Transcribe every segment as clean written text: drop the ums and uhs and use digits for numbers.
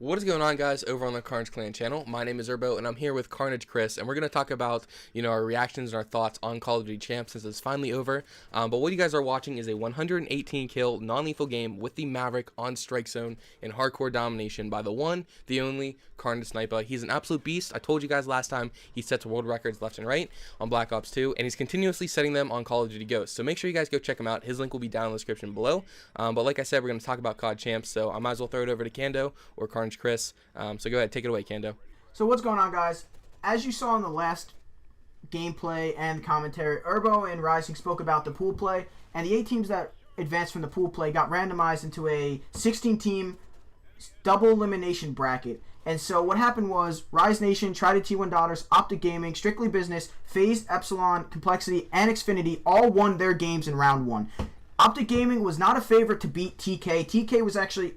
What is going on, guys, over on the Carnage Clan channel? My name is Urbo, and I'm here with Carnage Chris, and we're going to talk about, our reactions and our thoughts on Call of Duty Champs since it's finally over. But what you guys are watching is a 118-kill non-lethal game with the Maverick on Strike Zone in hardcore domination by the one, the only, Carnage Sniper. He's an absolute beast. I told you guys last time he sets world records left and right on Black Ops 2, and he's continuously setting them on Call of Duty Ghosts. So make sure you guys go check him out. His link will be down in the description below. But like I said, we're going to talk about COD Champs, so I might as well throw it over to Kando or Carnage Chris. So go ahead, take it away, Kando. So what's going on, guys? As you saw in the last gameplay and commentary, Urbo and Rising spoke about the pool play, and the 8 teams that advanced from the pool play got randomized into a 16-team double elimination bracket. And so what happened was Rise Nation, Trident T1 Daughters, Optic Gaming, Strictly Business, FaZe, Epsilon, Complexity, and Xfinity all won their games in round 1. Optic Gaming was not a favorite to beat TK. TK was actually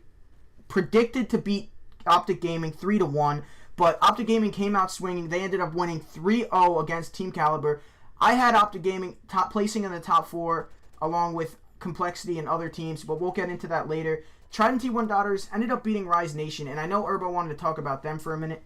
predicted to beat Optic Gaming 3-1, but Optic Gaming came out swinging. They ended up winning 3-0 against Team Caliber. I had Optic Gaming placing in the top 4 along with Complexity and other teams, but we'll get into that later. Trident T1 Daughters ended up beating Rise Nation, and I know Urbo wanted to talk about them for a minute.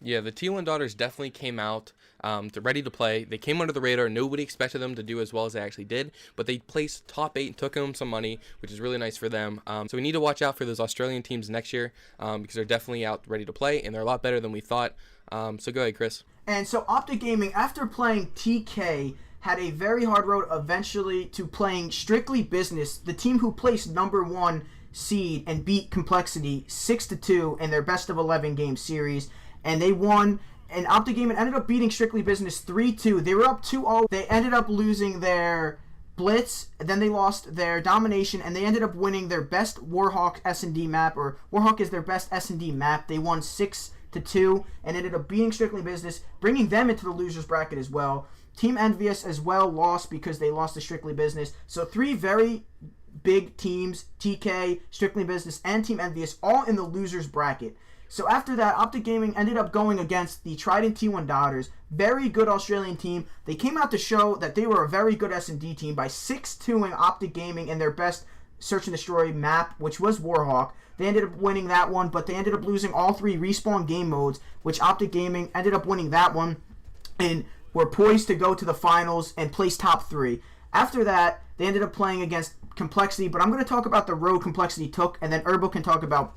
Yeah, the T1 Daughters definitely came out ready to play. They came under the radar. Nobody expected them to do as well as they actually did, but they placed top 8 and took home some money, which is really nice for them. So we need to watch out for those Australian teams next year because they're definitely out ready to play, and they're a lot better than we thought. So go ahead, Chris. And so Optic Gaming, after playing TK, had a very hard road eventually to playing Strictly Business, the team who placed #1 seed and beat Complexity 6-2 in their best of 11 game series. And they won, and Optic Gaming ended up beating Strictly Business 3-2. They were up 2-0. They ended up losing their Blitz, then they lost their Domination, and they ended up winning their best Warhawk S&D map, or Warhawk is their best S&D map. They won 6-2 and ended up beating Strictly Business, bringing them into the losers bracket as well. Team Envious as well lost because they lost to Strictly Business. So 3 very big teams, TK, Strictly Business, and Team Envious, all in the losers bracket. So after that, Optic Gaming ended up going against the Trident T1 Daughters, very good Australian team. They came out to show that they were a very good S&D team by 6-2ing Optic Gaming in their best Search and Destroy map, which was Warhawk. They ended up winning that one, but they ended up losing all 3 respawn game modes, which Optic Gaming ended up winning that one, and were poised to go to the finals and place top 3. After that, they ended up playing against Complexity, but I'm going to talk about the road Complexity took, and then Urbo can talk about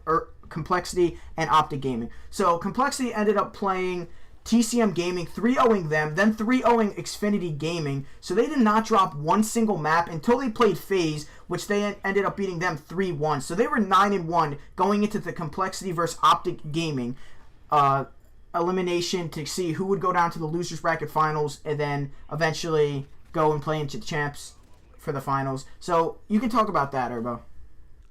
Complexity and Optic Gaming. So Complexity ended up playing TCM Gaming, 3-0ing them, then 3-0ing Xfinity Gaming. So they did not drop one single map until they played FaZe, which they ended up beating them 3-1. So they were 9-1 going into the Complexity versus Optic Gaming elimination to see who would go down to the losers bracket finals and then eventually go and play into the champs for the finals. So you can talk about that, Urbo.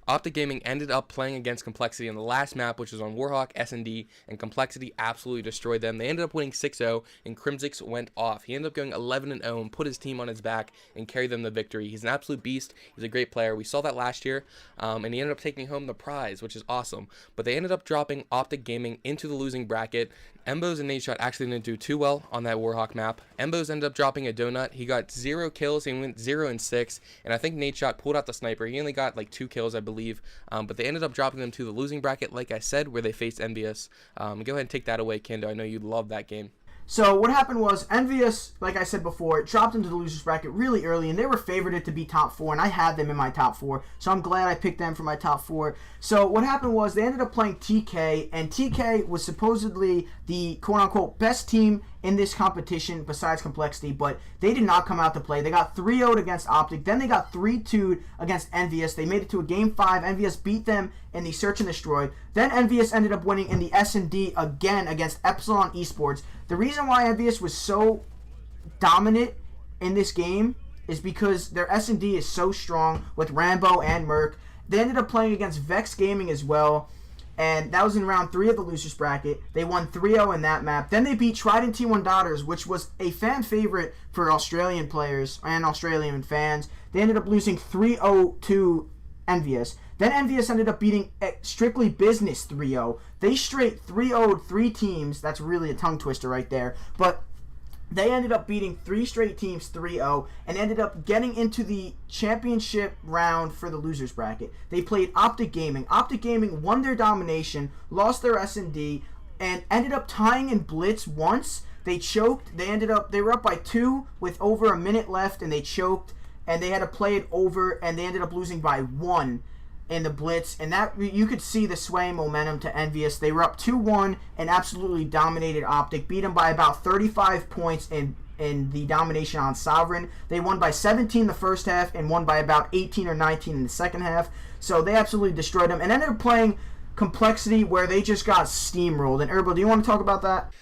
Optic Gaming ended up playing against Complexity in the last map, which was on Warhawk S&D, and Complexity absolutely destroyed them. They ended up winning 6-0, and Crimsix went off. He ended up going 11-0 and put his team on his back and carried them the victory. He's an absolute beast. He's a great player. We saw that last year, and he ended up taking home the prize, which is awesome. But they ended up dropping Optic Gaming into the losing bracket. Embos and Nadeshot actually didn't do too well on that Warhawk map. Embos ended up dropping a donut. He got 0 kills. He went 0-6, and I think Nadeshot pulled out the sniper. He only got like 2 kills, I believe. But they ended up dropping them to the losing bracket, like I said, where they faced Envious. Go ahead and take that away, Kendo. I know you love that game. So what happened was Envious, like I said before, dropped into the losers bracket really early, and they were favored to be top 4, and I had them in my top 4, so I'm glad I picked them for my top 4. So what happened was they ended up playing TK, and TK was supposedly the quote-unquote best team in this competition besides Complexity, but they did not come out to play. They got 3-0'd against Optic, then they got 3-2'd against Envious. They made it to a game 5. Envious beat them in the Search and Destroy. Then Envious ended up winning in the S&D again against Epsilon Esports. The reason why Envious was so dominant in this game is because their S&D is so strong with Rambo and Merc. They ended up playing against Vex Gaming as well, and that was in round 3 of the losers bracket. They won 3-0 in that map. Then they beat Trident T1 Daughters, which was a fan favorite for Australian players and Australian fans. They ended up losing 3-0 to Envious. Then Envious ended up beating Strictly Business 3-0. They straight 3-0'd 3 teams. That's really a tongue twister right there. But They ended up beating 3 straight teams 3-0 and ended up getting into the championship round for the losers bracket. They played Optic Gaming. Optic Gaming won their domination, lost their S&D, and ended up tying in Blitz once. They choked. They were up by 2 with over a minute left, and they choked, and they had to play it over, and they ended up losing by 1 in the Blitz, and that you could see the swaying momentum to Envious. They were up 2-1 and absolutely dominated Optic, beat them by about 35 points in the domination on Sovereign. They won by 17 the first half and won by about 18 or 19 in the second half. So they absolutely destroyed them and ended up playing Complexity, where they just got steamrolled. And Erbil, do you want to talk about that?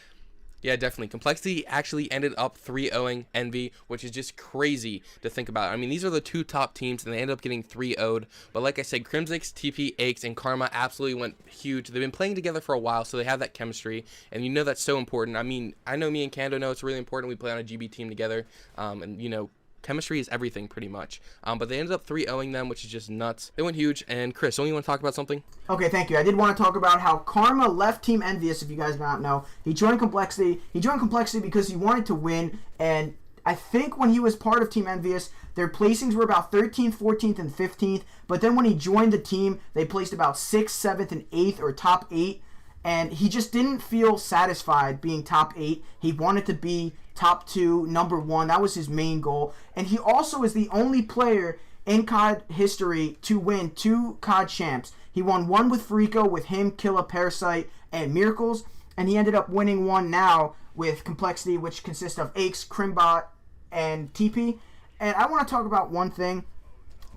Yeah, definitely. Complexity actually ended up 3-0ing Envy, which is just crazy to think about. I mean, these are the 2 top teams, and they ended up getting 3-0'd. But like I said, Crimsix, TP, Aches, and Karma absolutely went huge. They've been playing together for a while, so they have that chemistry, and you know that's so important. I mean, I know me and Kando know it's really important. We play on a GB team together, and, you know, chemistry is everything pretty much. But they ended up 3-0ing them, which is just nuts. They went huge. And Chris, don't you want to talk about something? Okay, thank you. I did want to talk about how Karma left Team Envious, if you guys do not know. He joined Complexity. He joined Complexity because he wanted to win, and I think when he was part of Team Envious, their placings were about 13th, 14th, and 15th, but then when he joined the team, they placed about 6th, 7th, and 8th, or top 8, and he just didn't feel satisfied being top 8. He wanted to be top 2, number 1. That was his main goal. And he also is the only player in COD history to win 2 COD Champs. He won 1 with Frico, with him, Killa, Parasite, and Miracles. And he ended up winning 1 now with Complexity, which consists of Aches, Crimbot, and TP. And I want to talk about one thing.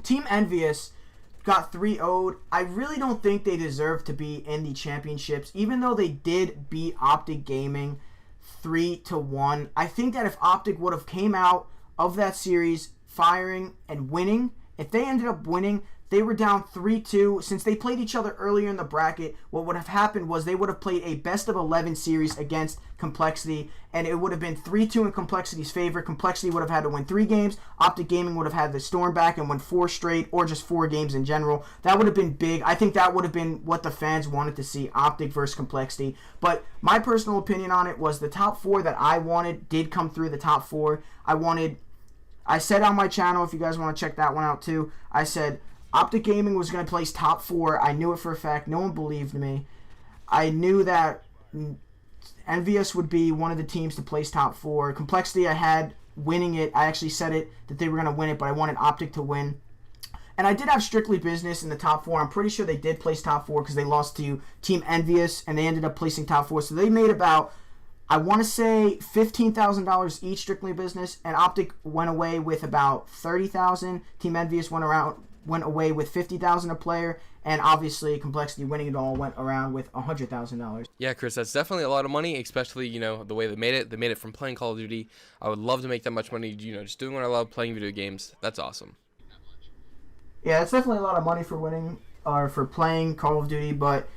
Team Envious got 3-0'd. I really don't think they deserve to be in the championships, even though they did beat Optic Gaming 3-1. I think that if Optic would have came out of that series firing and winning, if they ended up winning, they were down 3-2. Since they played each other earlier in the bracket, what would have happened was they would have played a best of 11 series against Complexity, and it would have been 3-2 in Complexity's favor. Complexity would have had to win 3 games. Optic Gaming would have had the storm back and win 4 straight, or just 4 games in general. That would have been big. I think that would have been what the fans wanted to see, Optic versus Complexity. But my personal opinion on it was the top 4 that I wanted did come through. The top 4 I said on my channel, if you guys want to check that one out too, I said Optic Gaming was going to place top 4. I knew it for a fact. No one believed me. I knew that Envious would be one of the teams to place top 4. Complexity, I had winning it. I actually said it that they were going to win it, but I wanted Optic to win. And I did have Strictly Business in the top 4. I'm pretty sure they did place top 4 because they lost to Team Envious, and they ended up placing top 4. So they made about, I want to say, $15,000 each, Strictly Business, and Optic went away with about $30,000. Team Envious went away with $50,000 a player, and obviously Complexity winning it all went around with $100,000. Yeah, Chris, that's definitely a lot of money, especially, you know, the way they made it. They made it from playing Call of Duty. I would love to make that much money, you know, just doing what I love, playing video games. That's awesome. Yeah, it's definitely a lot of money for winning or for playing Call of Duty, but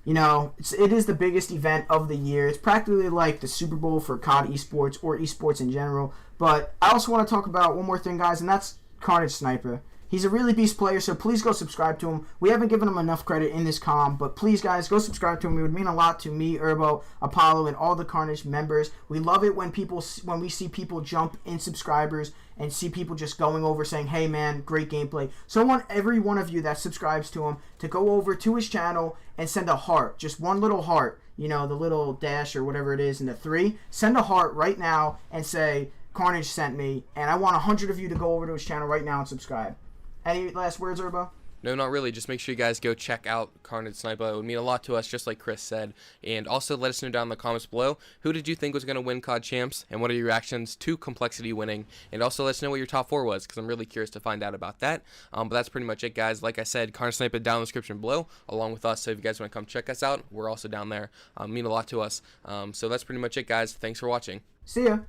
you know, it is the biggest event of the year. It's practically like the Super Bowl for COD esports or esports in general. But I also want to talk about one more thing, guys, and that's Carnage Sniper. He's a really beast player, so please go subscribe to him. We haven't given him enough credit in this comm, but please, guys, go subscribe to him. It would mean a lot to me, Urbo, Apollo, and all the Carnage members. We love it when we see people jump in subscribers and see people just going over saying, hey, man, great gameplay. So I want every one of you that subscribes to him to go over to his channel and send a heart, just one little heart, you know, the little dash or whatever it is in the 3. Send a heart right now and say, Carnage sent me, and I want 100 of you to go over to his channel right now and subscribe. Any last words, Urbo? No, not really. Just make sure you guys go check out Carnage Sniper. It would mean a lot to us, just like Chris said. And also let us know down in the comments below, who did you think was going to win COD Champs, and what are your reactions to Complexity winning? And also let us know what your top 4 was, because I'm really curious to find out about that. But that's pretty much it, guys. Like I said, Carnage Sniper down in the description below, along with us. So if you guys want to come check us out, we're also down there. Mean a lot to us. So that's pretty much it, guys. Thanks for watching. See ya.